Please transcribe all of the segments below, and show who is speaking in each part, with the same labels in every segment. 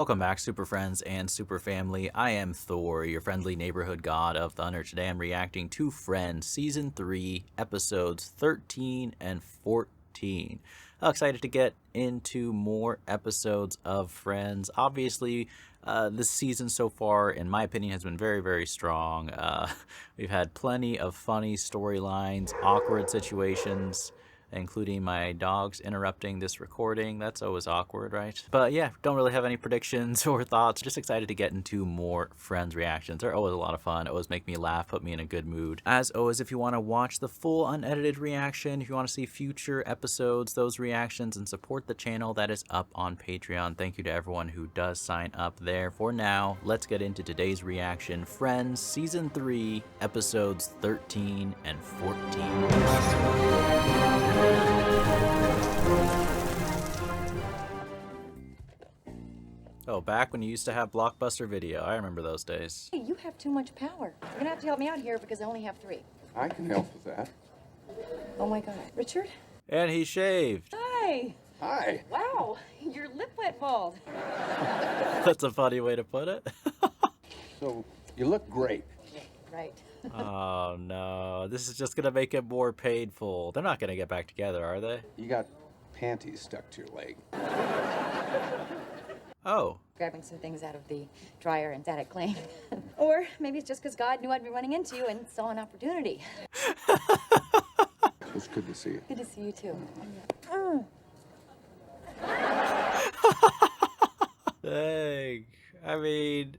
Speaker 1: Welcome back, super friends and super family. I am Thor, your friendly neighborhood god of thunder. Today I'm reacting to Friends Season 3, Episodes 13 and 14. I'm excited to get into more episodes of Friends. Obviously, this season so far, in my opinion, has been very, very strong. We've had plenty of funny storylines, awkward situations, including my dogs interrupting this recording. That's always awkward, right? But yeah, don't really have any predictions or thoughts. Just excited to get into more Friends reactions. They're always a lot of fun, always make me laugh, put me in a good mood. As always, if you want to watch the full unedited reaction, if you want to see future episodes, those reactions, and support the channel, that is up on Patreon. Thank you to everyone who does sign up there. For now, let's get into today's reaction. Friends Season 3, Episodes 13 and 14. Oh, back when you used to have Blockbuster Video. I remember those days.
Speaker 2: Hey, you have too much power. You're gonna have to help me out here because I only have 3.
Speaker 3: I can help with that.
Speaker 2: Oh my God. Richard?
Speaker 1: And he shaved.
Speaker 2: Hi.
Speaker 3: Hi.
Speaker 2: Wow, your lip wet bald.
Speaker 1: That's a funny way to put it.
Speaker 3: So, you look great.
Speaker 2: Right.
Speaker 1: Oh no, this is just gonna make it more painful. They're not gonna get back together, are they?
Speaker 3: You got panties stuck to your leg.
Speaker 1: Oh.
Speaker 2: Grabbing some things out of the dryer and static clean. Or maybe it's just because God knew I'd be running into you and saw an opportunity.
Speaker 3: It's good to see you.
Speaker 2: Good to see you too.
Speaker 1: Dang. I mean,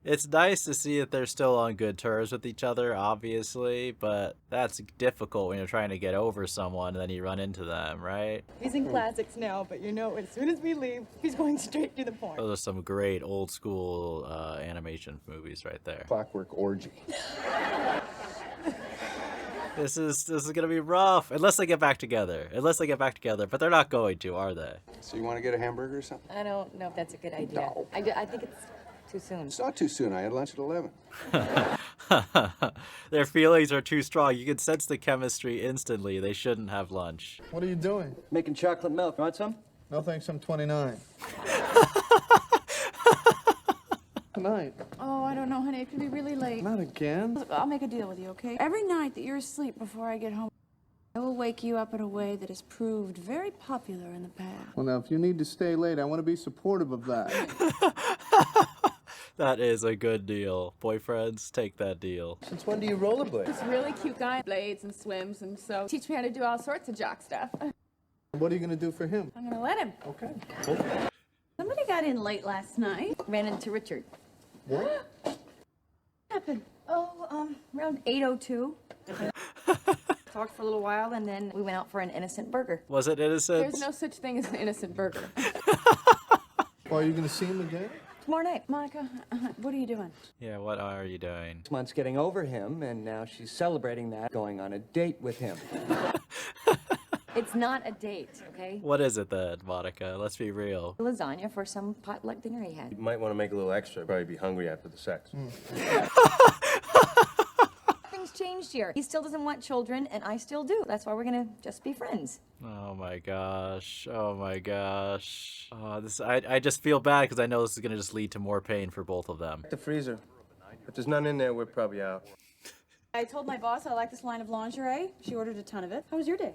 Speaker 1: it's nice to see that they're still on good terms with each other, obviously, but that's difficult when you're trying to get over someone and then you run into them, right?
Speaker 2: He's in classics now, but you know, as soon as we leave, he's going straight to the point.
Speaker 1: Those are some great old school animation movies right there.
Speaker 3: Clockwork Orgy.
Speaker 1: This is gonna be rough unless they get back together. But they're not going to, are they?
Speaker 3: So you want to get a hamburger or something?
Speaker 2: I don't know if that's a good idea.
Speaker 3: No.
Speaker 2: I think it's too soon.
Speaker 3: It's not too soon. I had lunch at 11.
Speaker 1: Their feelings are too strong. You can sense the chemistry instantly. They shouldn't have lunch.
Speaker 4: What are you doing?
Speaker 5: Making chocolate milk. Want some?
Speaker 4: No thanks, I'm 29. Tonight.
Speaker 6: Oh, I don't know, honey. It could be really late.
Speaker 4: Not again.
Speaker 6: Look, I'll make a deal with you, okay? Every night that you're asleep before I get home, I will wake you up in a way that has proved very popular in the past.
Speaker 4: Well, now, if you need to stay late, I want to be supportive of that.
Speaker 1: That is a good deal. Boyfriends, take that deal.
Speaker 5: Since when do you rollerblade?
Speaker 7: This really cute guy blades and swims, and so teach me how to do all sorts of jock stuff.
Speaker 4: What are you going to do for him?
Speaker 7: I'm gonna let him.
Speaker 4: Okay.
Speaker 6: Somebody got in late last night.
Speaker 2: Ran into Richard.
Speaker 4: What?
Speaker 6: What happened?
Speaker 2: Oh, around 8:02. Talked for a little while, and then we went out for an innocent burger.
Speaker 1: Was it innocent?
Speaker 7: There's no such thing as an innocent burger.
Speaker 4: Well, are you going to see him again?
Speaker 2: Tomorrow night.
Speaker 6: Monica, what are you doing?
Speaker 1: Yeah, what are you doing?
Speaker 5: 6 months getting over him, and now she's celebrating that, going on a date with him.
Speaker 2: It's not a date, okay?
Speaker 1: What is it then, Monica? Let's be real.
Speaker 2: Lasagna for some potluck dinner he had.
Speaker 8: You might want to make a little extra. Probably be hungry after the sex.
Speaker 2: Things changed here. He still doesn't want children, and I still do. That's why we're gonna just be friends.
Speaker 1: Oh my gosh. Oh my gosh. I just feel bad because I know this is gonna just lead to more pain for both of them.
Speaker 8: The freezer. If there's none in there, we're probably out.
Speaker 6: I told my boss I like this line of lingerie. She ordered a ton of it. How was your day?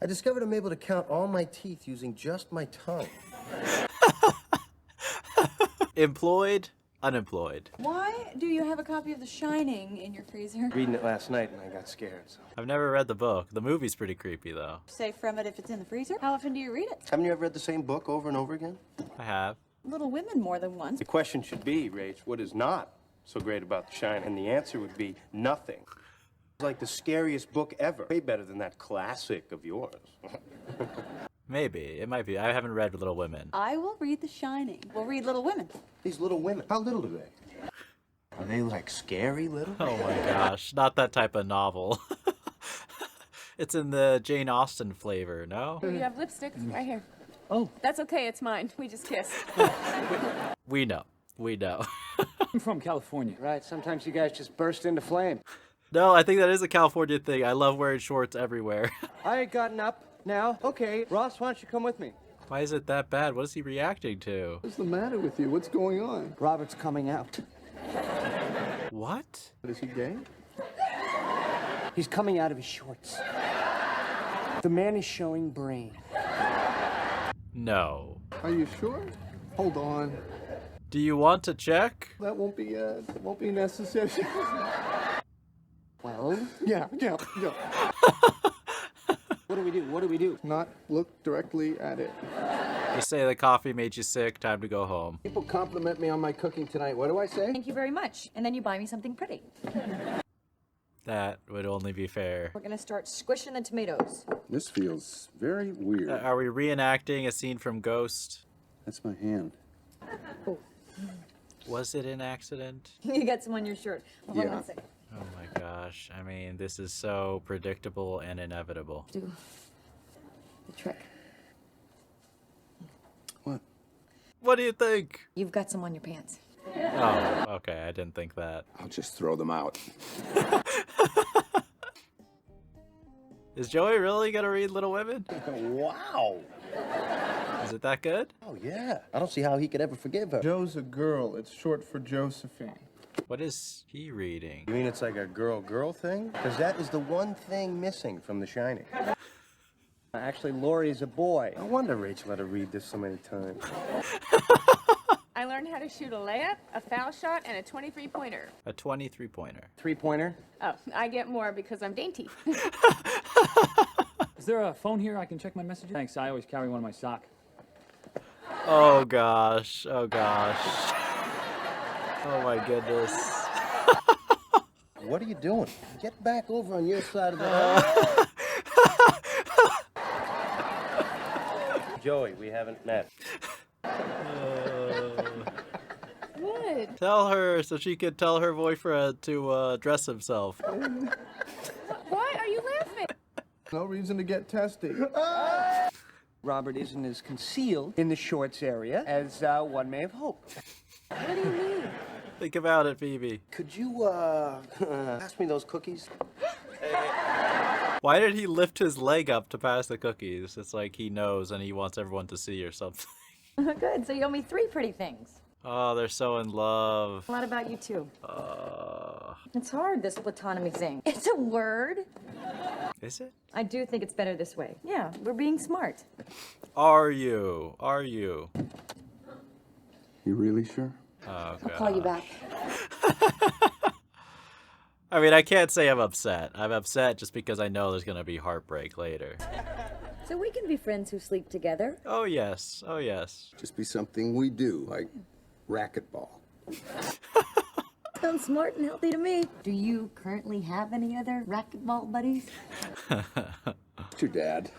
Speaker 8: I discovered I'm able to count all my teeth using just my tongue.
Speaker 1: Employed, unemployed.
Speaker 6: Why do you have a copy of The Shining in your freezer?
Speaker 8: Reading it last night and I got scared. So.
Speaker 1: I've never read the book. The movie's pretty creepy though.
Speaker 6: Safe from it if it's in the freezer. How often do you read it?
Speaker 8: Haven't you ever read the same book over and over again?
Speaker 1: I have.
Speaker 6: Little Women more than once.
Speaker 8: The question should be, Rach, what is not so great about The Shining? And the answer would be nothing. It's like the scariest book ever. Way better than that classic of yours.
Speaker 1: Maybe. It might be. I haven't read Little Women.
Speaker 6: I will read The Shining. We'll read Little Women.
Speaker 8: These little women, how little are they? Are they like scary little?
Speaker 1: Oh my gosh. Not that type of novel. It's in the Jane Austen flavor, no?
Speaker 7: You have lipstick right here.
Speaker 5: Oh.
Speaker 7: That's okay, it's mine. We just kissed.
Speaker 1: We know. We know.
Speaker 9: I'm from California.
Speaker 5: Right, sometimes you guys just burst into flame.
Speaker 1: No, I think that is a California thing. I love wearing shorts everywhere.
Speaker 5: I ain't gotten up now. Okay, Ross, why don't you come with me?
Speaker 1: Why is it that bad? What is he reacting to?
Speaker 4: What's the matter with you? What's going on?
Speaker 5: Robert's coming out.
Speaker 1: What?
Speaker 4: Is he gay?
Speaker 5: He's coming out of his shorts. The man is showing brain.
Speaker 1: No.
Speaker 4: Are you sure? Hold on.
Speaker 1: Do you want to check?
Speaker 4: That won't be necessary.
Speaker 5: Well,
Speaker 4: yeah.
Speaker 5: what do we do? What do we do?
Speaker 4: Not look directly at it.
Speaker 1: Just say the coffee made you sick, time to go home.
Speaker 3: People compliment me on my cooking tonight. What do I say?
Speaker 2: Thank you very much. And then you buy me something pretty.
Speaker 1: That would only be fair.
Speaker 2: We're gonna start squishing the tomatoes.
Speaker 3: This feels very weird.
Speaker 1: Are we reenacting a scene from Ghost?
Speaker 3: That's my hand.
Speaker 1: Was it an accident?
Speaker 2: You got some on your shirt. Hold on
Speaker 3: Yeah.
Speaker 2: a second.
Speaker 1: Oh my gosh. I mean, this is so predictable and inevitable.
Speaker 2: Do the trick.
Speaker 3: What?
Speaker 1: What do you think?
Speaker 2: You've got some on your pants.
Speaker 1: Oh, okay. I didn't think that.
Speaker 3: I'll just throw them out.
Speaker 1: Is Joey really gonna read Little Women?
Speaker 10: Wow.
Speaker 1: Is it that good?
Speaker 10: Oh, yeah. I don't see how he could ever forgive her.
Speaker 4: Joe's a girl. It's short for Josephine.
Speaker 1: What is he reading?
Speaker 8: You mean it's like a girl-girl thing? Because that is the one thing missing from The Shining.
Speaker 5: Actually, Laurie is a boy.
Speaker 8: No wonder Rachel had to read this so many times.
Speaker 7: I learned how to shoot a layup, a foul shot, and a 23-pointer.
Speaker 1: A 23-pointer.
Speaker 5: 3-pointer.
Speaker 7: Oh, I get more because I'm dainty.
Speaker 9: Is there a phone here I can check my messages? Thanks, I always carry one in my sock.
Speaker 1: Oh gosh. Oh gosh. Oh my goodness.
Speaker 10: What are you doing? Get back over on your side of the house.
Speaker 8: Joey, we haven't met.
Speaker 7: What?
Speaker 1: Tell her so she could tell her boyfriend to dress himself.
Speaker 7: Why are you laughing?
Speaker 4: No reason to get testy.
Speaker 5: Robert isn't as concealed in the shorts area as one may have hoped.
Speaker 7: What do you mean?
Speaker 1: Think about it, Phoebe.
Speaker 10: Could you, pass me those cookies?
Speaker 1: Why did he lift his leg up to pass the cookies? It's like he knows and he wants everyone to see or something.
Speaker 2: Good, so you owe me 3 pretty things.
Speaker 1: Oh, they're so in love.
Speaker 2: A lot about you too. It's hard, this platonic thing. It's a word.
Speaker 1: Is it?
Speaker 2: I do think it's better this way. Yeah, we're being smart.
Speaker 1: Are you? Are you?
Speaker 3: You really sure?
Speaker 1: Oh,
Speaker 2: I'll call you back.
Speaker 1: I mean, I can't say I'm upset. I'm upset just because I know there's gonna be heartbreak later.
Speaker 2: So we can be friends who sleep together.
Speaker 1: Oh yes, oh yes.
Speaker 3: Just be something we do, like racquetball.
Speaker 2: Sounds smart and healthy to me. Do you currently have any other racquetball buddies?
Speaker 3: It's your dad.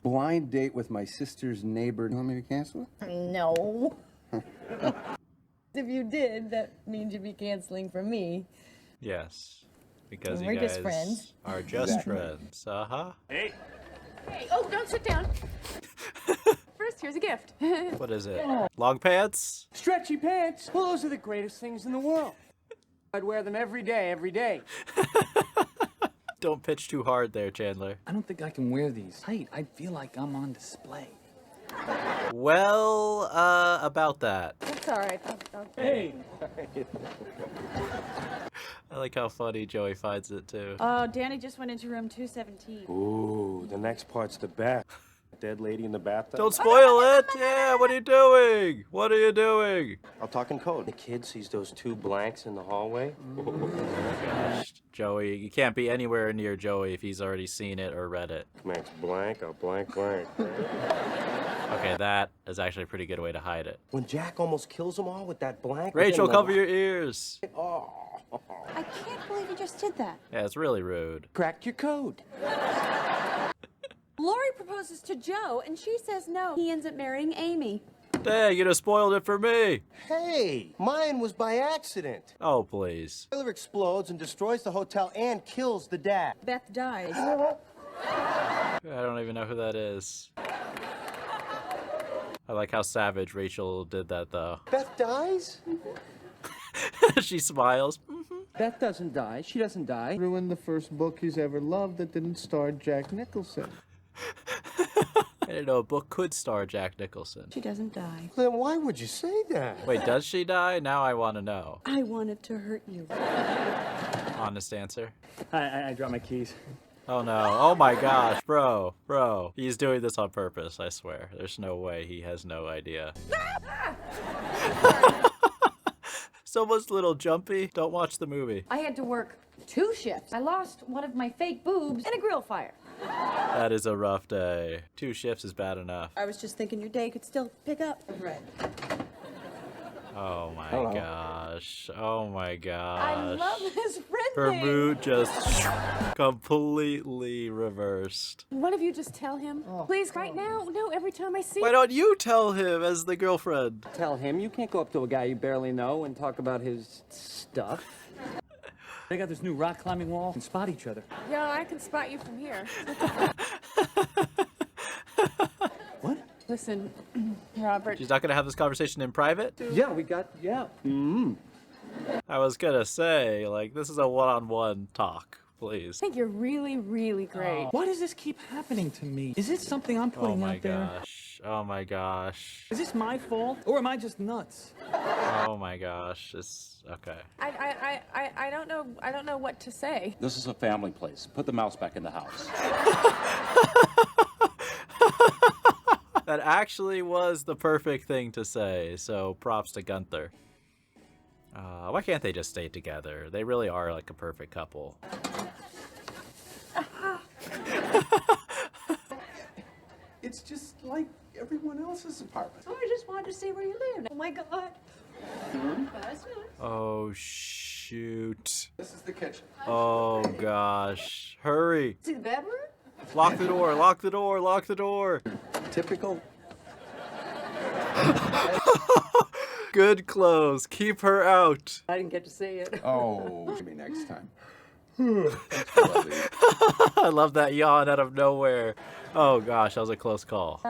Speaker 3: Blind date with my sister's neighbor. You want me to cancel it?
Speaker 2: No. If you did, that means you'd be canceling for me.
Speaker 1: Yes, because
Speaker 2: We're
Speaker 1: you
Speaker 2: just
Speaker 1: guys
Speaker 2: friends.
Speaker 1: are just friends. Uh-huh.
Speaker 7: Hey, oh, don't sit down. First, here's a gift.
Speaker 1: What is it? Long pants?
Speaker 5: Stretchy pants. Well, those are the greatest things in the world. I'd wear them every day, every day.
Speaker 1: Don't pitch too hard there, Chandler.
Speaker 9: I don't think I can wear these tight. I feel like I'm on display.
Speaker 1: Well, about that.
Speaker 7: It's all right.
Speaker 9: Hey!
Speaker 1: I like how funny Joey finds it too.
Speaker 6: Oh, Danny just went into room 217.
Speaker 8: Ooh, the next part's the bath. Dead lady in the bathtub.
Speaker 1: Don't spoil it! Yeah, what are you doing? What are you doing?
Speaker 8: I'll talk in code. The kid sees those 2 blanks in the hallway.
Speaker 1: Gosh, Joey, you can't be anywhere near Joey if he's already seen it or read it.
Speaker 8: Come on, it's blank, a blank, blank.
Speaker 1: Okay, that is actually a pretty good way to hide it.
Speaker 8: When Jack almost kills them all with that blank.
Speaker 1: Rachel,
Speaker 8: within the-
Speaker 1: cover your ears.
Speaker 8: Oh.
Speaker 6: I can't believe you just did that.
Speaker 1: Yeah, it's really rude.
Speaker 5: Cracked your code.
Speaker 6: Lori proposes to Joe, and she says no. He ends up marrying Amy.
Speaker 1: Dang, you just spoiled it for me.
Speaker 8: Hey, mine was by accident.
Speaker 1: Oh, please.
Speaker 8: The boiler explodes and destroys the hotel and kills the dad.
Speaker 6: Beth dies.
Speaker 1: I don't even know who that is. I like how savage Rachel did that, though.
Speaker 8: Beth dies?
Speaker 1: She smiles.
Speaker 5: Beth doesn't die. She doesn't die.
Speaker 4: Ruined the first book he's ever loved that didn't star Jack Nicholson.
Speaker 1: I didn't know a book could star Jack Nicholson.
Speaker 6: She doesn't die.
Speaker 10: Then why would you say that?
Speaker 1: Wait, does she die? Now I want to know.
Speaker 6: I wanted to hurt you.
Speaker 1: Honest answer.
Speaker 9: I dropped my keys.
Speaker 1: Oh no. Oh my gosh, bro. He's doing this on purpose, I swear. There's no way he has no idea. Someone's a little jumpy. Don't watch the movie.
Speaker 2: I had to work 2 shifts. I lost one of my fake boobs in a grill fire.
Speaker 1: That is a rough day. 2 shifts is bad enough.
Speaker 6: I was just thinking your day could still pick up. Right.
Speaker 1: Oh my
Speaker 3: Hello.
Speaker 1: gosh. Oh my gosh.
Speaker 7: I love his friend
Speaker 1: Her
Speaker 7: thing.
Speaker 1: mood just completely reversed.
Speaker 7: One of you just tell him, please, right now. No, every time I see
Speaker 1: Why don't you tell him as the girlfriend?
Speaker 5: Tell him you can't go up to a guy you barely know and talk about his stuff.
Speaker 9: They got this new rock climbing wall and spot each other.
Speaker 7: Yeah, I can spot you from here.
Speaker 9: What?
Speaker 7: Listen, Robert.
Speaker 1: She's not gonna have this conversation in private?
Speaker 5: Yeah, yeah.
Speaker 1: I was gonna say, like, this is a one-on-one talk,
Speaker 7: I
Speaker 1: please.
Speaker 7: think you're really, really great.
Speaker 9: Why does this keep happening to me? Is it something I'm
Speaker 1: Oh
Speaker 9: putting
Speaker 1: my
Speaker 9: out there?
Speaker 1: gosh. Oh my gosh.
Speaker 9: Is this my fault? Or am I just nuts?
Speaker 1: Oh my gosh. It's okay.
Speaker 7: I don't know what to say.
Speaker 11: This is a family place. Put the mouse back in the house.
Speaker 1: That actually was the perfect thing to say, so props to Gunther. Why can't they just stay together? They really are like a perfect couple.
Speaker 4: It's just like everyone else's apartment.
Speaker 2: Oh, I just wanted to see where you live. Oh my God.
Speaker 1: Oh shoot.
Speaker 3: This is the kitchen.
Speaker 1: Oh gosh. Hurry.
Speaker 2: See the bedroom?
Speaker 1: Lock the door, lock the door, lock the door.
Speaker 3: Typical.
Speaker 1: Good clothes. Keep her out.
Speaker 2: I didn't get to see it.
Speaker 3: Oh, maybe next time.
Speaker 1: I love that yawn out of nowhere. Oh gosh, that was a close call.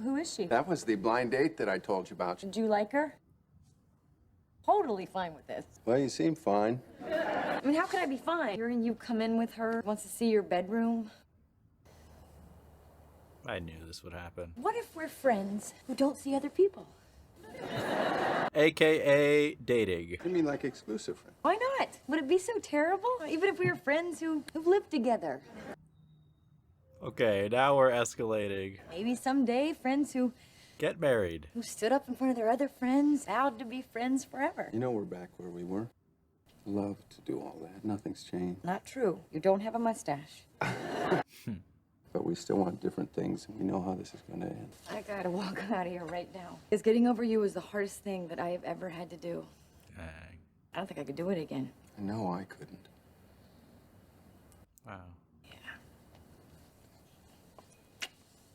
Speaker 2: Who is she?
Speaker 3: That was the blind date that I told you about.
Speaker 2: Did you like her? Totally fine with this.
Speaker 3: Well, you seem fine.
Speaker 2: I mean, how could I be fine? Hearing you come in with her, wants to see your bedroom.
Speaker 1: I knew this would happen.
Speaker 2: What if we're friends who don't see other people?
Speaker 1: AKA dating.
Speaker 3: You mean like exclusive friend?
Speaker 2: Why not? Would it be so terrible? Even if we were friends who've lived together.
Speaker 1: Okay, now we're escalating.
Speaker 2: Maybe someday friends who
Speaker 1: Get married.
Speaker 2: stood up in front of their other friends, vowed to be friends forever.
Speaker 3: You know we're back where we were. Love to do all that. Nothing's changed.
Speaker 2: Not true. You don't have a mustache.
Speaker 3: But we still want different things, and we know how this is going to end.
Speaker 2: I gotta walk out of here right now. Because getting over you is the hardest thing that I have ever had to do.
Speaker 1: Dang.
Speaker 2: I don't think I could do it again.
Speaker 3: I know I couldn't.
Speaker 1: Wow.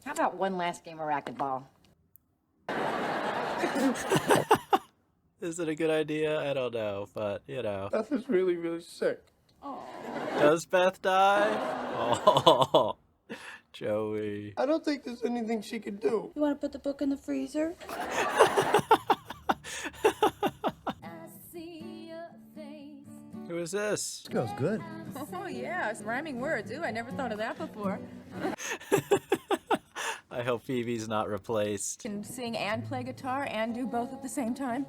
Speaker 2: How about one last game of racquetball?
Speaker 1: Is it a good idea? I don't know, but you know.
Speaker 4: Beth is really, really sick.
Speaker 1: Does Beth die? Oh, Joey.
Speaker 4: I don't think there's anything she could do.
Speaker 6: You want to put the book in the freezer?
Speaker 1: Who is this?
Speaker 10: This girl's good.
Speaker 7: Oh, yeah, it's rhyming words. Ooh, I never thought of that before.
Speaker 1: I hope Phoebe's not replaced.
Speaker 7: Can sing and play guitar and do both at the same time.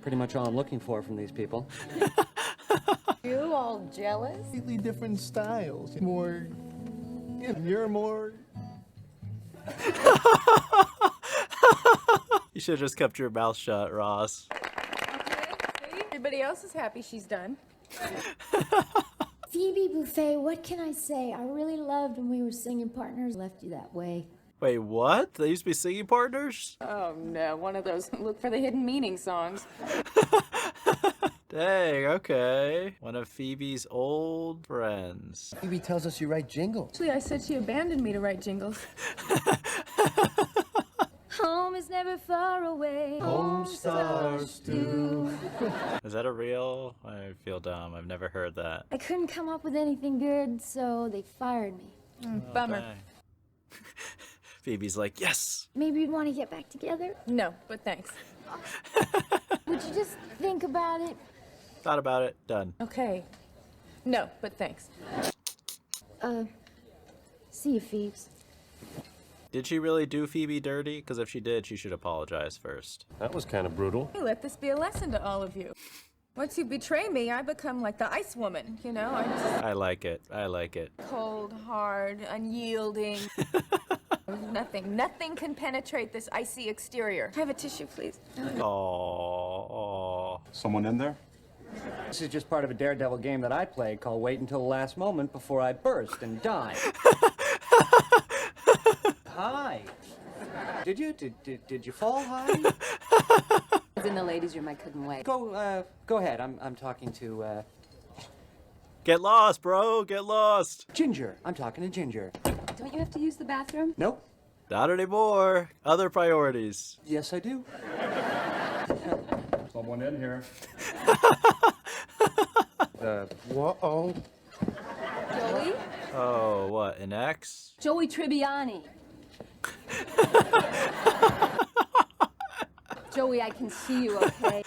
Speaker 5: Pretty much all I'm looking for from these people.
Speaker 2: You all jealous?
Speaker 4: Completely different styles. More, you're more.
Speaker 1: You should have just kept your mouth shut, Ross.
Speaker 7: Okay, see? Everybody else is happy she's done.
Speaker 12: Phoebe Buffet, what can I say? I really loved when we were singing partners. Left you that way.
Speaker 1: Wait, what? They used to be singing partners?
Speaker 7: Oh, no, one of those look for the hidden meaning songs.
Speaker 1: Dang, okay. One of Phoebe's old friends.
Speaker 10: Phoebe tells us you write jingles.
Speaker 7: Actually, I said she abandoned me to write jingles.
Speaker 12: Home is never far away.
Speaker 4: Home stars do.
Speaker 1: Is that a real? I feel dumb. I've never heard that.
Speaker 12: I couldn't come up with anything good, so they fired me.
Speaker 7: Bummer.
Speaker 1: Dang. Phoebe's like, yes!
Speaker 12: Maybe you'd want to get back together?
Speaker 7: No, but thanks.
Speaker 12: Would you just think about it?
Speaker 1: Thought about it. Done.
Speaker 7: Okay. No, but thanks.
Speaker 12: See you, Phoebes.
Speaker 1: Did she really do Phoebe dirty? Because if she did, she should apologize first.
Speaker 8: That was kind of brutal.
Speaker 7: Hey, let this be a lesson to all of you. Once you betray me, I become like the ice woman, you know? I'm just
Speaker 1: I like it. I like it.
Speaker 7: cold, hard, unyielding. Nothing can penetrate this icy exterior. Have a tissue, please.
Speaker 1: Aww.
Speaker 11: Someone in there?
Speaker 5: This is just part of a daredevil game that I play called Wait Until the Last Moment Before I Burst and Die. Hi. Did you fall high?
Speaker 2: I was in the ladies' room. I couldn't wait.
Speaker 5: Go ahead. I'm talking to,
Speaker 1: Get lost, bro. Get lost.
Speaker 5: Ginger. I'm talking to Ginger.
Speaker 2: Don't you have to use the bathroom?
Speaker 5: Nope.
Speaker 1: Not anymore. Other priorities.
Speaker 5: Yes, I do.
Speaker 11: Someone in here.
Speaker 3: Whoa.
Speaker 2: Joey?
Speaker 1: Oh, what? An ex?
Speaker 2: Joey Tribbiani. Joey, I can see you, okay?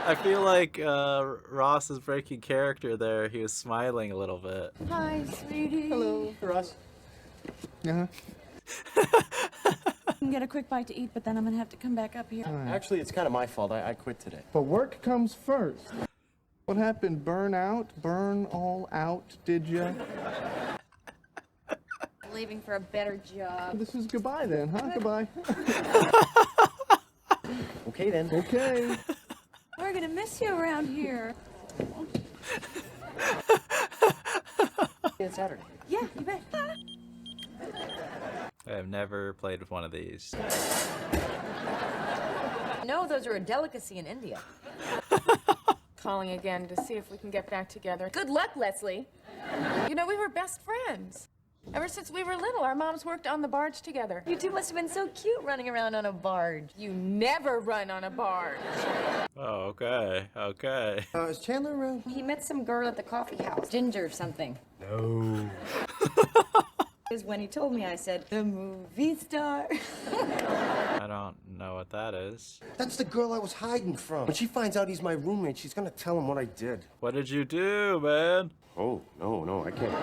Speaker 1: I feel like Ross is breaking character there. He was smiling a little bit.
Speaker 6: Hi, sweetie.
Speaker 5: Hello, Russ.
Speaker 4: Uh-huh.
Speaker 6: I can get a quick bite to eat, but then I'm gonna have to come back up here.
Speaker 8: Actually, it's kind of my fault. I quit today.
Speaker 4: But work comes first. What happened? Burn out? Burn all out, did ya?
Speaker 2: Leaving for a better job.
Speaker 4: This is goodbye then, huh? Goodbye.
Speaker 5: Okay, then.
Speaker 4: Okay.
Speaker 6: We're gonna miss you around here.
Speaker 5: It's Saturday.
Speaker 6: Yeah, you bet.
Speaker 1: I have never played with one of these.
Speaker 2: No, those are a delicacy in India.
Speaker 7: Calling again to see if we can get back together. Good luck, Leslie. You know, we were best friends. Ever since we were little, our moms worked on the barge together.
Speaker 2: You two must have been so cute running around on a barge.
Speaker 7: You never run on a barge.
Speaker 1: Oh, okay. Okay.
Speaker 3: Is Chandler around?
Speaker 2: He met some girl at the coffee house. Ginger something.
Speaker 8: No.
Speaker 2: Because when he told me, I said, the movie star.
Speaker 1: I don't know what that is.
Speaker 8: That's the girl I was hiding from. When she finds out he's my roommate, she's gonna tell him what I did.
Speaker 1: What did you do, man?
Speaker 8: Oh, no, I can't.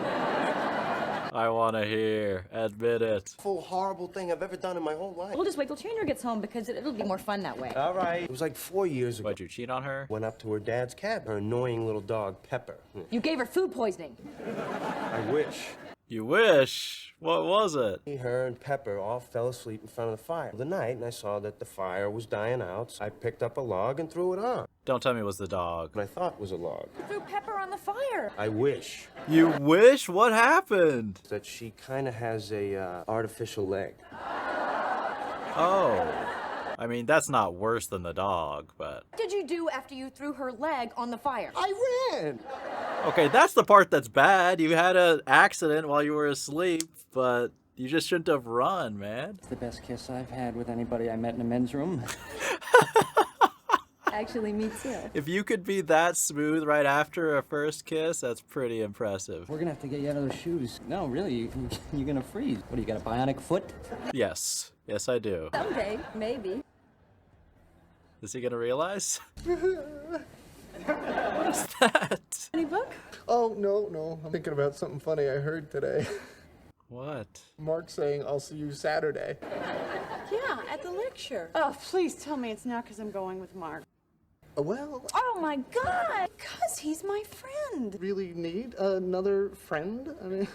Speaker 1: I want to hear. Admit it.
Speaker 8: Full horrible thing I've ever done in my whole life.
Speaker 2: We'll just wait till Chandler gets home because it'll be more fun that way.
Speaker 8: All right. It was like 4 years ago.
Speaker 1: Why'd you cheat on her?
Speaker 8: Went up to her dad's cabin. Her annoying little dog, Pepper.
Speaker 2: You gave her food poisoning.
Speaker 8: I wish.
Speaker 1: You wish? What was it?
Speaker 8: Her and Pepper all fell asleep in front of the fire the night, and I saw that the fire was dying out. So I picked up a log and threw it on.
Speaker 1: Don't tell me it was the dog.
Speaker 8: And I thought it was a log.
Speaker 7: Threw Pepper on the fire.
Speaker 8: I wish
Speaker 1: You wish? What happened?
Speaker 8: that she kind of has a artificial leg.
Speaker 1: Oh. I mean, that's not worse than the dog, but...
Speaker 2: What did you do after you threw her leg on the fire?
Speaker 3: I ran.
Speaker 1: Okay, that's the part that's bad. You had an accident while you were asleep, but you just shouldn't have run, man.
Speaker 5: It's the best kiss I've had with anybody I met in a men's room.
Speaker 2: Actually, me too.
Speaker 1: If you could be that smooth right after a first kiss, that's pretty impressive.
Speaker 5: We're gonna have to get you out of those shoes. No, really, you're gonna freeze. What, do you got a bionic foot?
Speaker 1: Yes. Yes, I do.
Speaker 2: Someday, maybe.
Speaker 1: Is he gonna realize? What is that?
Speaker 2: Any book?
Speaker 4: Oh, no. I'm thinking about something funny I heard today.
Speaker 1: What?
Speaker 4: Mark saying, I'll see you Saturday.
Speaker 6: Yeah, at the lecture. Oh, please tell me it's not because I'm going with Mark.
Speaker 4: Well,
Speaker 6: Oh my God! Because he's my friend.
Speaker 4: really need another friend? I mean,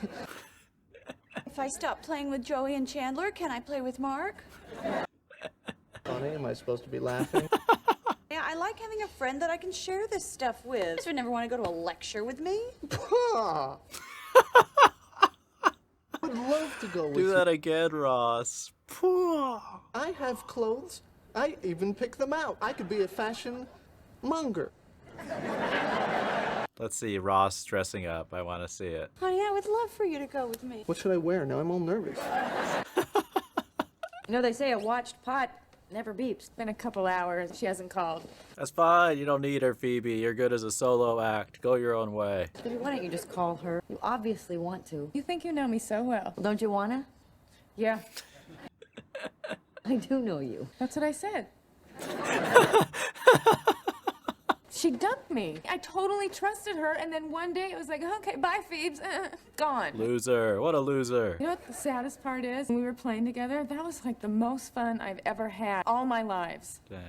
Speaker 6: If I stop playing with Joey and Chandler, can I play with Mark?
Speaker 4: funny, am I supposed to be laughing?
Speaker 6: Yeah, I like having a friend that I can share this stuff with. You guys would never want to go to a lecture with me.
Speaker 4: Pah! Would love to go with
Speaker 1: Do
Speaker 4: you.
Speaker 1: that again, Ross. Pwah.
Speaker 4: I have clothes. I even pick them out. I could be a fashion monger.
Speaker 1: Let's see Ross dressing up. I want to see it.
Speaker 6: Honey, I would love for you to go with me.
Speaker 4: What should I wear? Now I'm all nervous.
Speaker 2: You know, they say a watched pot never beeps.
Speaker 7: Been a couple hours. She hasn't called.
Speaker 1: That's fine. You don't need her, Phoebe. You're good as a solo act. Go your own way.
Speaker 2: Phoebe, why don't you just call her? You obviously want to.
Speaker 7: You think you know me so well.
Speaker 2: Well, don't you wanna?
Speaker 7: Yeah,
Speaker 2: I do know you.
Speaker 7: that's what I said. She dumped me. I totally trusted her, and then one day it was like, okay, bye, Phoebes. Gone.
Speaker 1: Loser. What a loser.
Speaker 7: You know what the saddest part is? When we were playing together, that was like the most fun I've ever had all my lives.
Speaker 1: Dang.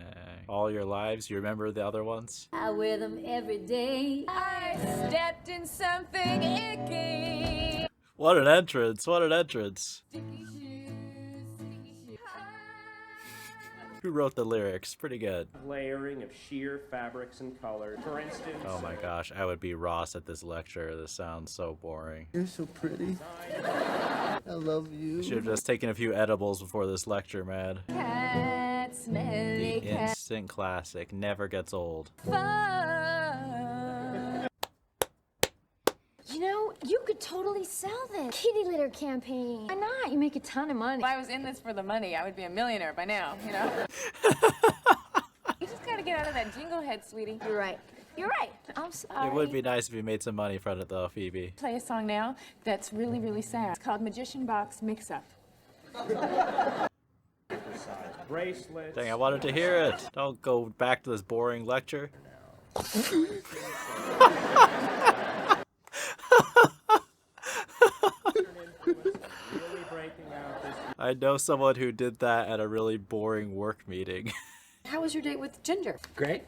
Speaker 1: All your lives? You remember the other ones?
Speaker 12: I wear them every day.
Speaker 7: I stepped in something icky.
Speaker 1: What an entrance. What an entrance. Who wrote the lyrics? Pretty good.
Speaker 8: Layering of sheer fabrics and colors. For instance...
Speaker 1: Oh my gosh, I would be Ross at this lecture. This sounds so boring.
Speaker 4: You're so pretty. I love you.
Speaker 1: Should have just taken a few edibles before this lecture, man.
Speaker 2: Cat, smelly
Speaker 1: The
Speaker 2: cat.
Speaker 1: instant classic. Never gets old.
Speaker 12: You know, you could totally sell this kitty litter campaign. Why not? You make a ton of money.
Speaker 7: If I was in this for the money, I would be a millionaire by now, you know? You just gotta get out of that jingle head, sweetie.
Speaker 12: You're right. You're right. I'm sorry.
Speaker 1: It would be nice if you made some money from it, though, Phoebe.
Speaker 7: Play a song now that's really, really sad. It's called Magician Box Mix-Up.
Speaker 8: Bracelets.
Speaker 1: Dang, I wanted to hear it. Don't go back to this boring lecture. I know someone who did that at a really boring work meeting.
Speaker 2: How was your date with Ginger?
Speaker 5: Great.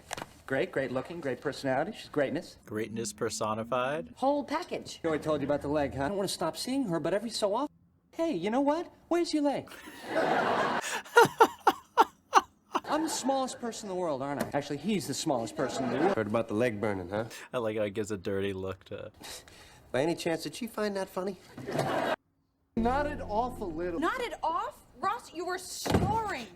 Speaker 5: Great looking, great personality. She's greatness.
Speaker 1: Greatness personified.
Speaker 2: Whole package.
Speaker 5: You know, I told you about the leg, huh? I don't want to stop seeing her, but every so often. Hey, you know what? Where's your leg? I'm the smallest person in the world, aren't I? Actually, he's the smallest person in the world.
Speaker 8: Heard about the leg burning, huh?
Speaker 1: I like how it gives a dirty look to.
Speaker 8: By any chance, did she find that funny?
Speaker 4: Nodded off a little.
Speaker 6: Nodded off? Ross, you were snoring.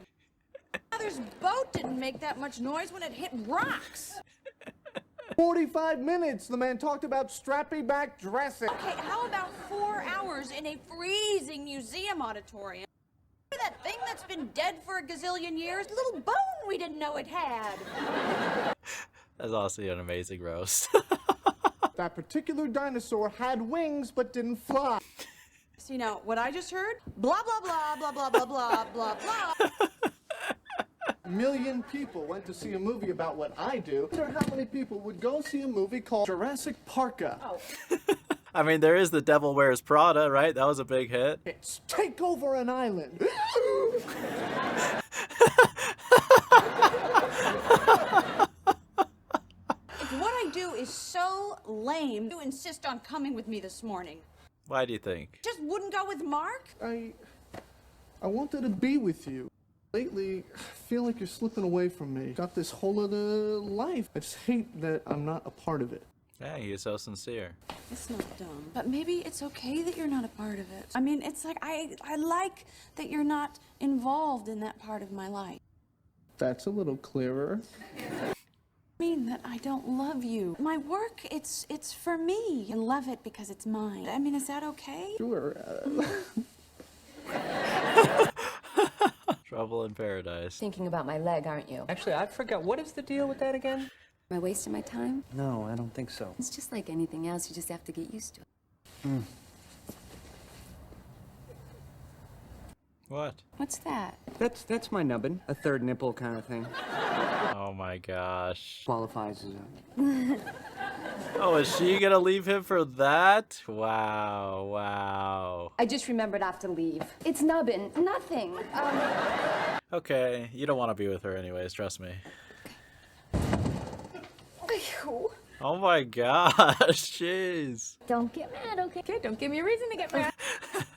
Speaker 6: Mother's boat didn't make that much noise when it hit rocks.
Speaker 4: 45 minutes. The man talked about strappy back dressing.
Speaker 6: Okay, how about 4 hours in a freezing museum auditorium? That thing that's been dead for a gazillion years? A little bone we didn't know it had.
Speaker 1: That's honestly an amazing roast.
Speaker 4: That particular dinosaur had wings but didn't fly.
Speaker 6: So, you know, what I just heard? Blah, blah, blah, blah, blah, blah, blah, blah, blah.
Speaker 4: A million people went to see a movie about what I do. I wonder how many people would go see a movie called Jurassic Parka.
Speaker 6: Oh.
Speaker 1: I mean, there is The Devil Wears Prada, right? That was a big hit.
Speaker 4: It's Take Over an Island.
Speaker 6: If what I do is so lame, you insist on coming with me this morning.
Speaker 1: Why do you think?
Speaker 6: Just wouldn't go with Mark?
Speaker 4: I wanted to be with you. Lately, I feel like you're slipping away from me. Got this whole other life. I just hate that I'm not a part of it.
Speaker 1: Dang, you're so sincere.
Speaker 6: It's not dumb. But maybe it's okay that you're not a part of it. I mean, it's like, I like that you're not involved in that part of my life.
Speaker 4: That's a little clearer.
Speaker 6: I mean that I don't love you. My work, it's for me. I love it because it's mine. I mean, is that okay?
Speaker 4: Sure.
Speaker 1: Trouble in paradise.
Speaker 2: Thinking about my leg, aren't you?
Speaker 5: Actually, I forgot. What is the deal with that again?
Speaker 2: Am I wasting my time?
Speaker 5: No, I don't think so.
Speaker 2: It's just like anything else. You just have to get used to it.
Speaker 1: What?
Speaker 2: What's that?
Speaker 5: That's my nubbin. A third nipple kind of thing.
Speaker 1: Oh my gosh.
Speaker 5: Qualifies as a...
Speaker 1: Oh, is she gonna leave him for that? Wow, wow.
Speaker 2: I just remembered I have to leave. It's nubbin. Nothing.
Speaker 1: Okay, you don't want to be with her anyways, trust me. Oh my gosh, jeez.
Speaker 12: Don't get mad, okay?
Speaker 7: Okay, don't give me a reason to get mad.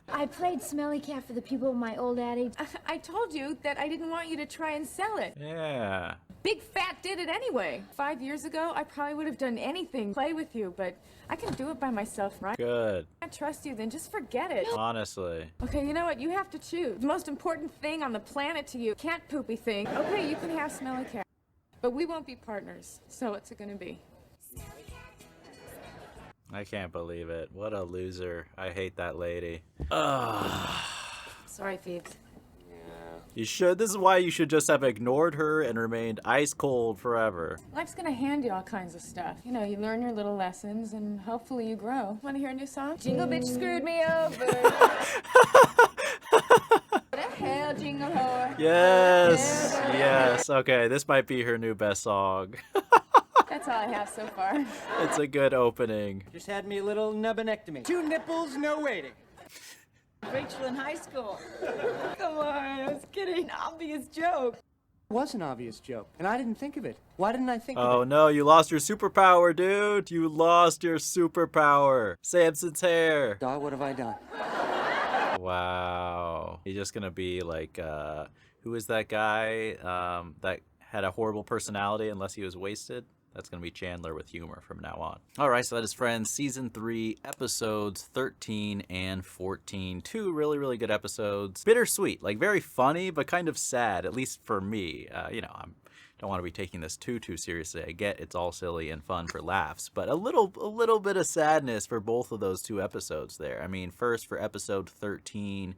Speaker 12: I played Smelly Cat for the people of my old adage.
Speaker 7: I told you that I didn't want you to try and sell it.
Speaker 1: Yeah.
Speaker 7: Big Fat did it anyway. 5 years ago, I probably would have done anything, play with you, but I can do it by myself, right?
Speaker 1: Good.
Speaker 7: If I trust you, then just forget it.
Speaker 1: Honestly.
Speaker 7: Okay, you know what? You have to choose. The most important thing on the planet to you, cat poopy thing. Okay, you can have Smelly Cat, but we won't be partners. So what's it gonna be?
Speaker 1: I can't believe it. What a loser. I hate that lady. Ugh.
Speaker 2: Sorry, Phoebes.
Speaker 1: You should. This is why you should just have ignored her and remained ice cold forever.
Speaker 7: Life's gonna hand you all kinds of stuff. You know, you learn your little lessons and hopefully you grow. Wanna hear a new song? Jingle bitch screwed me over. What the hell, jingle whore?
Speaker 1: Yes. Yes. Okay, this might be her new best song.
Speaker 7: That's That's all I have so far.
Speaker 1: It's a good opening.
Speaker 5: Just had me a little nubbinectomy. 2 nipples, no waiting.
Speaker 13: Rachel in high school. Come on, I was kidding. Obvious joke.
Speaker 5: It was an obvious joke, and I didn't think of it. Why didn't I think of it?
Speaker 1: Oh no, you lost your superpower, dude. You lost your superpower. Samson's hair.
Speaker 5: Dog, what have I done?
Speaker 1: Wow. He's just gonna be like, who is that guy that had a horrible personality unless he was wasted? That's going to be Chandler with humor from now on. All right, so that is Friends Season 3, Episodes 13 and 14. 2 really, really good episodes. Bittersweet, like very funny, but kind of sad, at least for me. You know, I don't want to be taking this too seriously. I get it's all silly and fun for laughs, but a little bit of sadness for both of those 2 episodes there. I mean, first for Episode 13,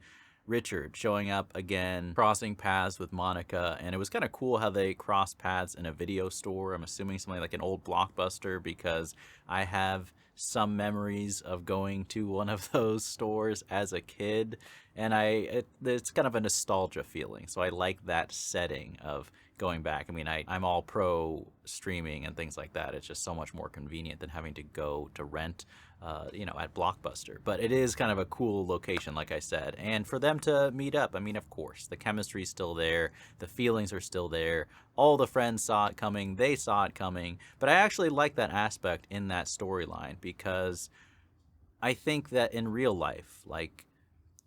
Speaker 1: Richard showing up again, crossing paths with Monica, and it was kind of cool how they crossed paths in a video store. I'm assuming something like an old Blockbuster, because I have some memories of going to one of those stores as a kid, and it's kind of a nostalgia feeling, so I like that setting of going back. I mean, I'm all pro streaming and things like that. It's just so much more convenient than having to go to rent you know, at Blockbuster. But it is kind of a cool location, like I said. And for them to meet up, I mean, of course, the chemistry's still there. The feelings are still there. All the friends saw it coming. They saw it coming. But I actually like that aspect in that storyline, because I think that in real life, like,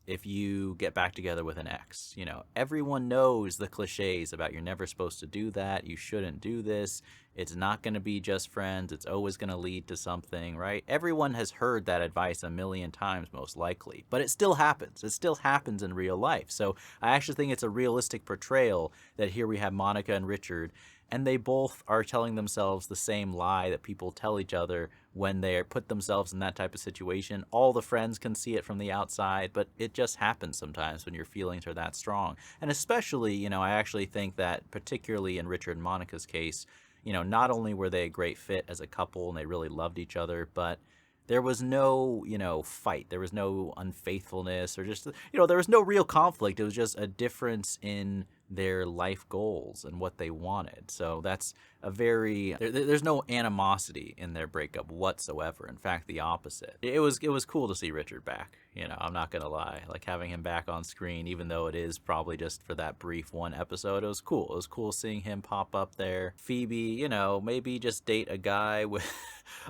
Speaker 1: if you get back together with an ex, you know, everyone knows the cliches about you're never supposed to do that, you shouldn't do this, it's not going to be just friends, it's always going to lead to something, right? Everyone has heard that advice a million times, most likely, but it still happens. It still happens in real life. So I actually think it's a realistic portrayal that here we have Monica and Richard, and they both are telling themselves the same lie that people tell each other when they put themselves in that type of situation. All the friends can see it from the outside, but it just happens sometimes when your feelings are that strong. And especially, you know, I actually think that particularly in Richard and Monica's case, you know, not only were they a great fit as a couple and they really loved each other, but there was no, you know, fight. There was no unfaithfulness or just, you know, there was no real conflict. It was just a difference in their life goals and what they wanted. So that's a very, there's no animosity in their breakup whatsoever. In fact, the opposite. It was cool to see Richard back. You know, I'm not gonna lie, like having him back on screen, even though it is probably just for that brief one episode, it was cool. It was cool seeing him pop up there. Phoebe, you know, maybe just date a guy with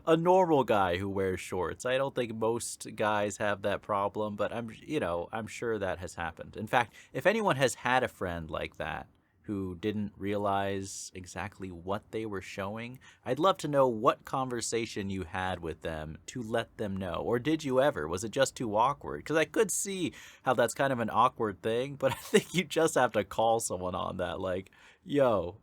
Speaker 1: a normal guy who wears shorts. I don't think most guys have that problem, but I'm sure that has happened. In fact, if anyone has had a friend like that who didn't realize exactly what they were showing, I'd love to know what conversation you had with them to let them know. Or did you ever? Was it just too awkward? Because I could see how that's kind of an awkward thing, but I think you just have to call someone on that, like, yo,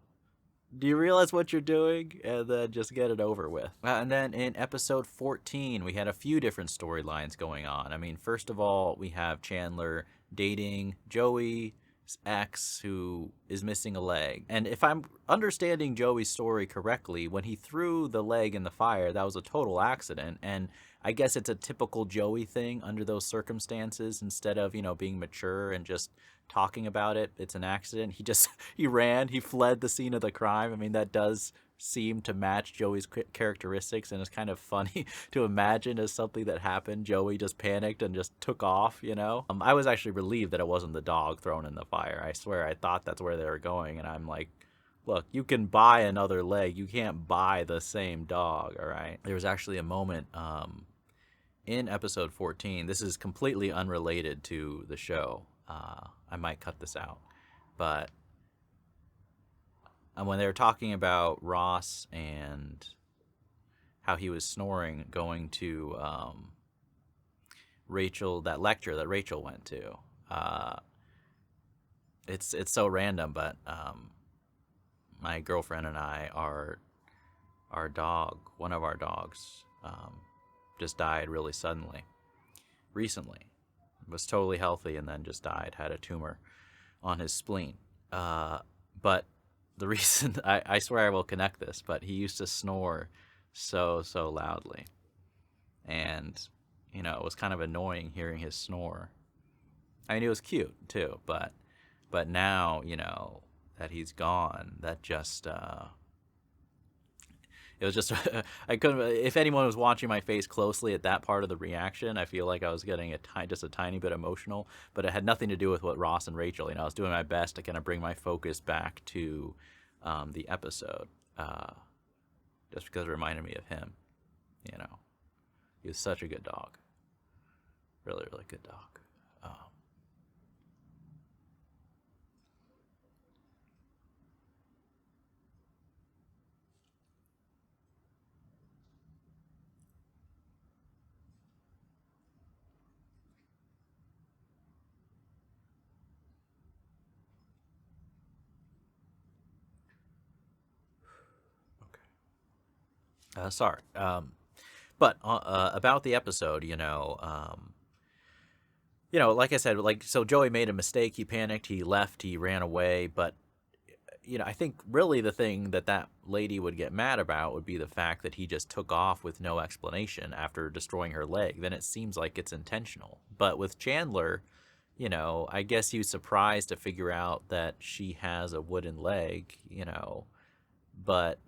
Speaker 1: do you realize what you're doing? And then just get it over with. And then in episode 14, we had a few different storylines going on. I mean, first of all, we have Chandler dating Joey's ex who is missing a leg. And if I'm understanding Joey's story correctly, when he threw the leg in the fire, that was a total accident. And I guess it's a typical Joey thing under those circumstances. Instead of, you know, being mature and just talking about it, it's an accident. He ran, he fled the scene of the crime. I mean, that does seem to match Joey's characteristics, and it's kind of funny to imagine as something that happened. Joey just panicked and just took off, you know? I was actually relieved that it wasn't the dog thrown in the fire. I swear, I thought that's where they were going, and I'm like, look, you can buy another leg. You can't buy the same dog, all right? There was actually a moment in episode 14. This is completely unrelated to the show. I might cut this out, but when they were talking about Ross and how he was snoring going to Rachel, that lecture that Rachel went to, it's so random, but my girlfriend and I, our dog, one of our dogs, just died really suddenly recently. Was totally healthy and then just died, had a tumor on his spleen. But the reason, I swear I will connect this, but he used to snore so loudly. And, you know, it was kind of annoying hearing his snore. I mean, it was cute too, but now, you know, that he's gone, that just, It was just I couldn't. If anyone was watching my face closely at that part of the reaction, I feel like I was getting just a tiny bit emotional. But it had nothing to do with what Ross and Rachel. I was doing my best to kind of bring my focus back to the episode, just because it reminded me of him. He was such a good dog. Really, really good dog. Sorry. But about the episode, like I said, so Joey made a mistake. He panicked. He left. He ran away. But I think really the thing that lady would get mad about would be the fact that he just took off with no explanation after destroying her leg. Then it seems like it's intentional. But with Chandler, I guess he was surprised to figure out that she has a wooden leg. But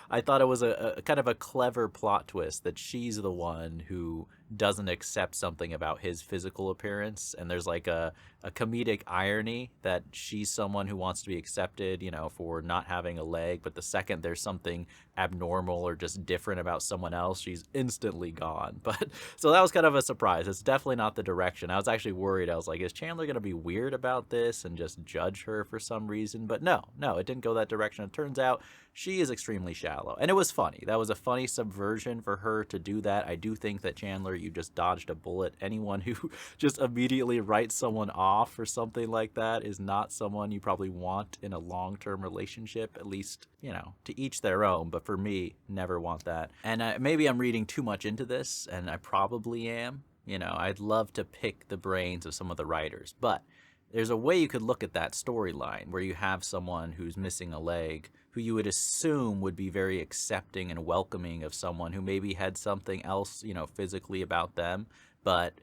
Speaker 1: I thought it was a kind of a clever plot twist that she's the one who doesn't accept something about his physical appearance. And there's like a comedic irony that she's someone who wants to be accepted, for not having a leg. But the second there's something abnormal or just different about someone else, she's instantly gone. But so that was kind of a surprise. It's definitely not the direction. I was actually worried. I was like, is Chandler going to be weird about this and just judge her for some reason? But no, it didn't go that direction. It turns out she is extremely shallow. And it was funny. That was a funny subversion for her to do that. I do think that Chandler, you just dodged a bullet. Anyone who just immediately writes someone off for something like that is not someone you probably want in a long-term relationship, at least, to each their own. But for me, never want that. And maybe I'm reading too much into this, and I probably am. I'd love to pick the brains of some of the writers, but there's a way you could look at that storyline where you have someone who's missing a leg who you would assume would be very accepting and welcoming of someone who maybe had something else, physically about them, but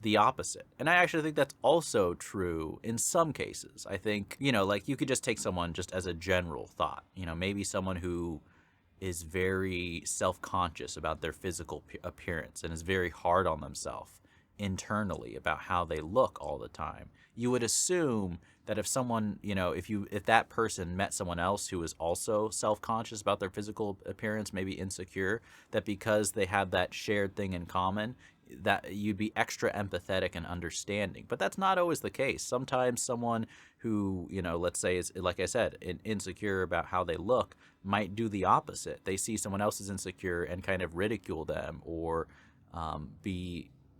Speaker 1: the opposite. And I actually think that's also true in some cases. I think, like you could just take someone just as a general thought, maybe someone who is very self-conscious about their physical appearance and is very hard on themselves internally about how they look all the time. You would assume that if someone, if that person met someone else who is also self-conscious about their physical appearance, maybe insecure, that because they have that shared thing in common, that you'd be extra empathetic and understanding. But that's not always the case. Sometimes someone who, let's say is, like I said, insecure about how they look might do the opposite. They see someone else is insecure and kind of ridicule them or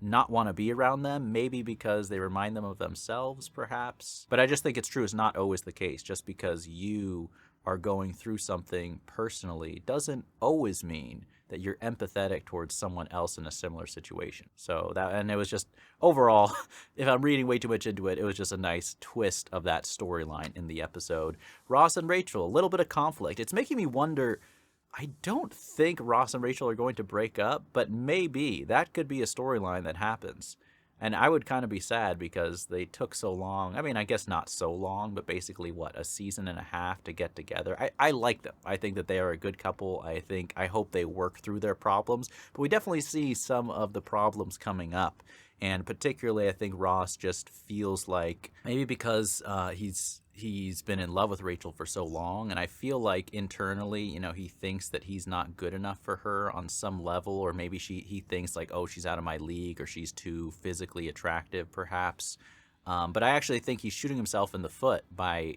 Speaker 1: not want to be around them, maybe because they remind them of themselves, perhaps. But I just think it's true. It's not always the case. Just because you are going through something personally doesn't always mean that you're empathetic towards someone else in a similar situation. And it was just, overall, if I'm reading way too much into it, it was just a nice twist of that storyline in the episode. Ross and Rachel, a little bit of conflict. It's making me wonder, I don't think Ross and Rachel are going to break up, but maybe that could be a storyline that happens. And I would kind of be sad because they took so long. I mean, I guess not so long, but basically, a season and a half to get together. I like them. I think that they are a good couple. I hope they work through their problems. But we definitely see some of the problems coming up. And particularly, I think Ross just feels like maybe because he's been in love with Rachel for so long, and I feel like internally, he thinks that he's not good enough for her on some level, or maybe he thinks like, oh, she's out of my league, or she's too physically attractive, perhaps. But I actually think he's shooting himself in the foot by,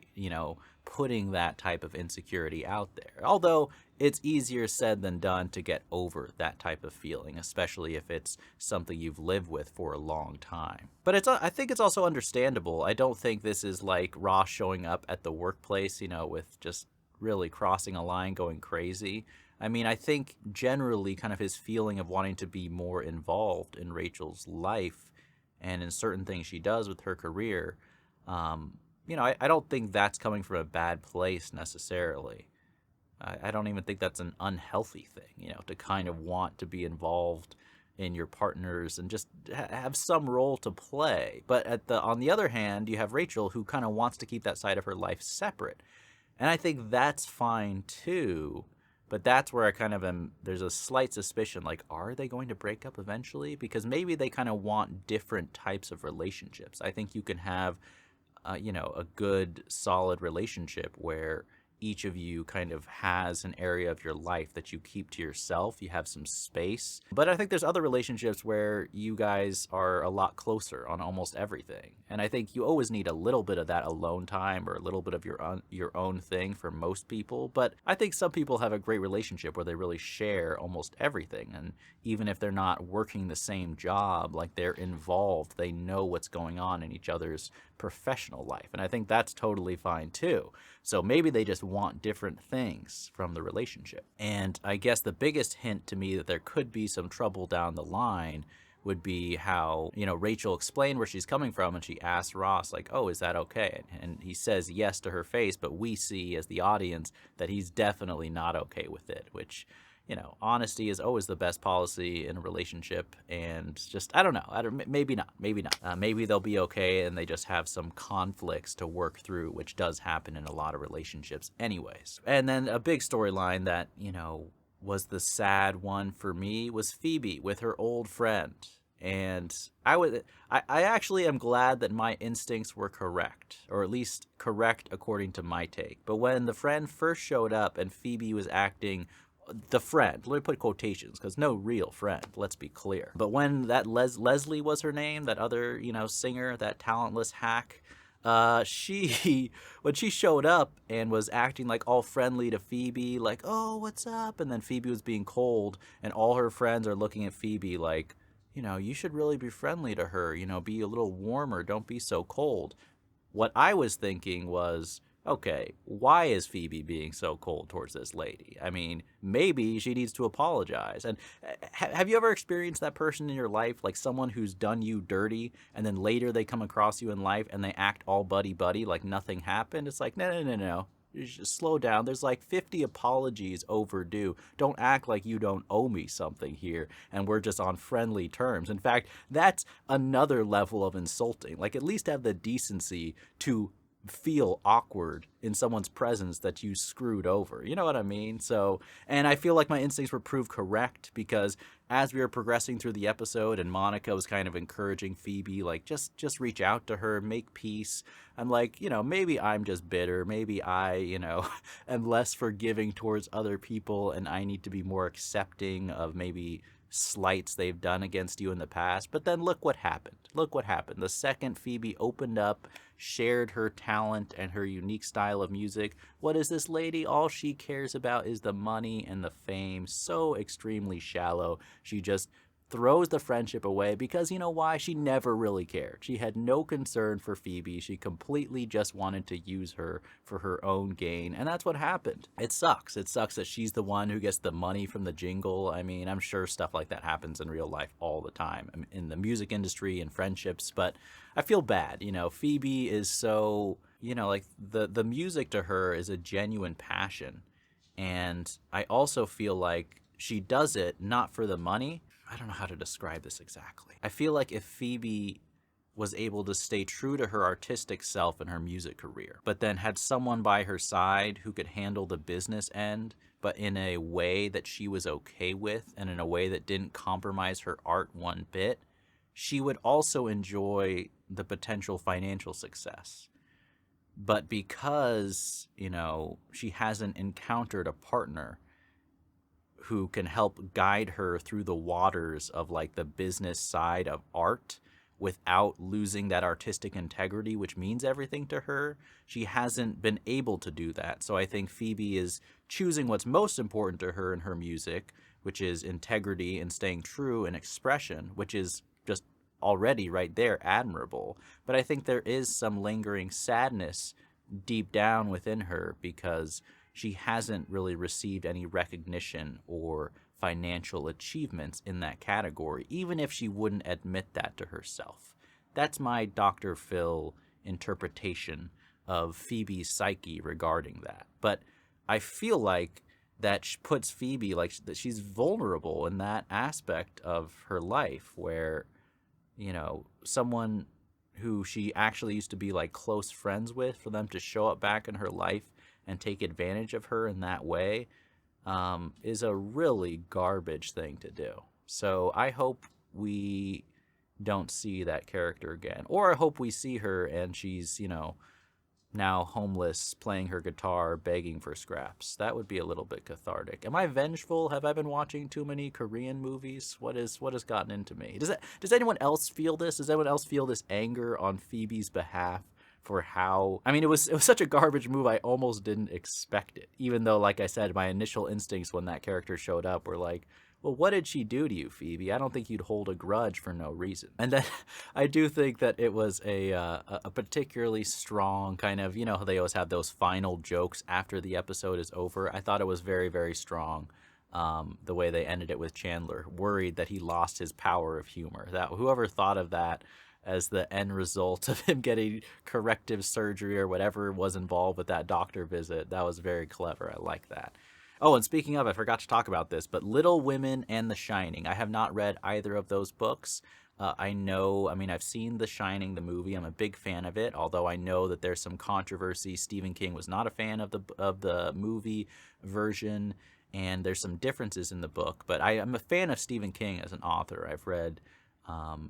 Speaker 1: putting that type of insecurity out there. Although it's easier said than done to get over that type of feeling, especially if it's something you've lived with for a long time. But I think it's also understandable. I don't think this is like Ross showing up at the workplace, with just really crossing a line, going crazy. I mean, I think generally kind of his feeling of wanting to be more involved in Rachel's life and in certain things she does with her career, I don't think that's coming from a bad place necessarily. I don't even think that's an unhealthy thing, to kind of want to be involved in your partners and just have some role to play. But on the other hand, you have Rachel who kind of wants to keep that side of her life separate. And I think that's fine too. But that's where I kind of am, there's a slight suspicion, like, are they going to break up eventually? Because maybe they kind of want different types of relationships. I think you can have, a good, solid relationship where each of you kind of has an area of your life that you keep to yourself. You have some space. But I think there's other relationships where you guys are a lot closer on almost everything. And I think you always need a little bit of that alone time or a little bit of your own thing for most people. But I think some people have a great relationship where they really share almost everything. And even if they're not working the same job, like they're involved, they know what's going on in each other's professional life. And I think that's totally fine too. So maybe they just want different things from the relationship. And I guess the biggest hint to me that there could be some trouble down the line would be how, Rachel explained where she's coming from, and she asks Ross, like, oh, is that okay? And he says yes to her face, but we see as the audience that he's definitely not okay with it, which, honesty is always the best policy in a relationship. And just, I don't know, maybe not. Maybe they'll be okay and they just have some conflicts to work through, which does happen in a lot of relationships anyways. And then a big storyline that, was the sad one for me was Phoebe with her old friend. And I actually am glad that my instincts were correct, or at least correct according to my take. But when the friend first showed up and Phoebe was acting the friend, let me put quotations because no real friend, let's be clear. But when that Leslie was her name, that other, singer, that talentless hack, when she showed up and was acting like all friendly to Phoebe, like, oh, what's up? And then Phoebe was being cold and all her friends are looking at Phoebe like, you should really be friendly to her, be a little warmer, don't be so cold. What I was thinking was, okay, why is Phoebe being so cold towards this lady? I mean, maybe she needs to apologize. And have you ever experienced that person in your life, like someone who's done you dirty, and then later they come across you in life and they act all buddy-buddy like nothing happened? It's like, no. You just slow down. There's like 50 apologies overdue. Don't act like you don't owe me something here and we're just on friendly terms. In fact, that's another level of insulting. Like, at least have the decency to feel awkward in someone's presence that you screwed over. You know what I mean? So, and I feel like my instincts were proved correct because as we were progressing through the episode and Monica was kind of encouraging Phoebe, like, just reach out to her, make peace. I'm like, maybe I'm just bitter. Maybe I, am less forgiving towards other people and I need to be more accepting of maybe slights they've done against you in the past. But then look what happened. The second Phoebe opened up, shared her talent and her unique style of music, what is this lady? All she cares about is the money and the fame. So extremely shallow. She just throws the friendship away because you know why? She never really cared. She had no concern for Phoebe. She completely just wanted to use her for her own gain. And that's what happened. It sucks. It sucks that she's the one who gets the money from the jingle. I mean, I'm sure stuff like that happens in real life all the time in the music industry and friendships, but I feel bad. Phoebe is so, like the music to her is a genuine passion. And I also feel like she does it not for the money. I don't know how to describe this exactly. I feel like if Phoebe was able to stay true to her artistic self in her music career, but then had someone by her side who could handle the business end, but in a way that she was okay with and in a way that didn't compromise her art one bit, she would also enjoy the potential financial success. But because, she hasn't encountered a partner who can help guide her through the waters of like the business side of art without losing that artistic integrity, which means everything to her, she hasn't been able to do that. So I think Phoebe is choosing what's most important to her in her music, which is integrity and staying true and expression, which is just already right there admirable. But I think there is some lingering sadness deep down within her because she hasn't really received any recognition or financial achievements in that category, even if she wouldn't admit that to herself. That's my Dr. Phil interpretation of Phoebe's psyche regarding that. But I feel like that puts Phoebe, like, that she's vulnerable in that aspect of her life where, someone who she actually used to be like close friends with, for them to show up back in her life and take advantage of her in that way, is a really garbage thing to do. So I hope we don't see that character again. Or I hope we see her and she's, you know, now homeless, playing her guitar, begging for scraps. That would be a little bit cathartic. Am I vengeful? Have I been watching too many Korean movies? What has gotten into me? Does anyone else feel this? Does anyone else feel this anger on Phoebe's behalf for how... I mean, it was such a garbage move, I almost didn't expect it. Even though, like I said, my initial instincts when that character showed up were like, well, what did she do to you, Phoebe? I don't think you'd hold a grudge for no reason. And then I do think that it was a particularly strong kind of, you know, they always have those final jokes after the episode is over. I thought it was very, very strong, the way they ended it with Chandler, worried that he lost his power of humor. That whoever thought of that as the end result of him getting corrective surgery or whatever was involved with that doctor visit, that was very clever. I like that. Oh, and speaking of, I forgot to talk about this, but Little Women and The Shining. I have not read either of those books. I've seen The Shining, the movie. I'm a big fan of it, although I know that there's some controversy. Stephen King was not a fan of the movie version, and there's some differences in the book. But I am a fan of Stephen King as an author. I've read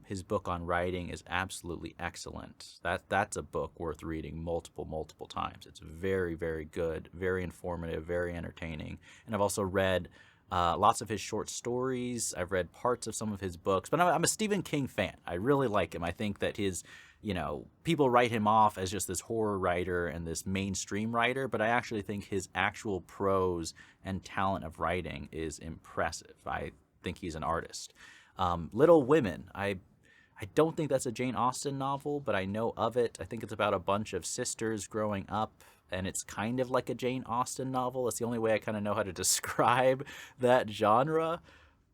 Speaker 1: his book on writing is absolutely excellent. That's a book worth reading multiple times. It's very, very good, very informative, very entertaining. And I've also read lots of his short stories. I've read parts of some of his books, but I'm a Stephen King fan. I really like him. I think that his, you know, people write him off as just this horror writer and this mainstream writer, but I actually think his actual prose and talent of writing is impressive. I think he's an artist. Little Women. I don't think that's a Jane Austen novel, but I know of it. I think it's about a bunch of sisters growing up, and it's kind of like a Jane Austen novel. It's the only way I kind of know how to describe that genre,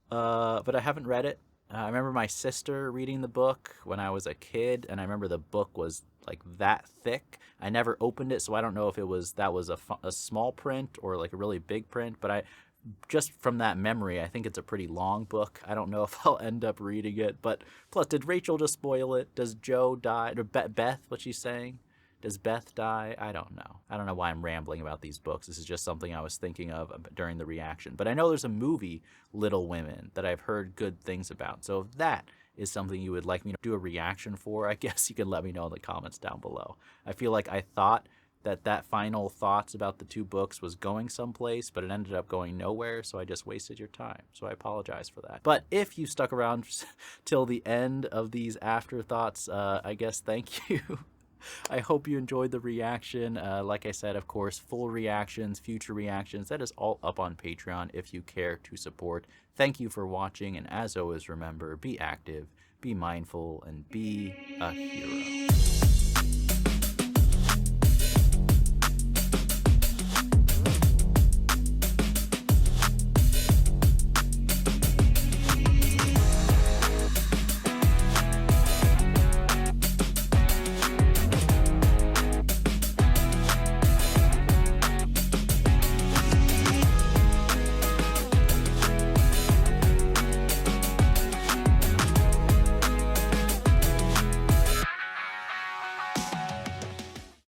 Speaker 1: but I haven't read it. I remember my sister reading the book when I was a kid, and I remember the book was like that thick. I never opened it, so I don't know if that was a small print or like a really big print, but just from that memory, I think it's a pretty long book. I don't know if I'll end up reading it. But plus, did Rachel just spoil it? Does Joe die? Or Beth, what she's saying? Does Beth die? I don't know. I don't know why I'm rambling about these books. This is just something I was thinking of during the reaction. But I know there's a movie, Little Women, that I've heard good things about. So if that is something you would like me to do a reaction for, I guess you can let me know in the comments down below. I feel like I thought that final thoughts about the two books was going someplace, but it ended up going nowhere, so I just wasted your time. So I apologize for that. But if you stuck around till the end of these afterthoughts, I guess thank you. I hope you enjoyed the reaction. Like I said, of course, full reactions, future reactions, that is all up on Patreon if you care to support. Thank you for watching, and as always, remember, be active, be mindful, and be a hero.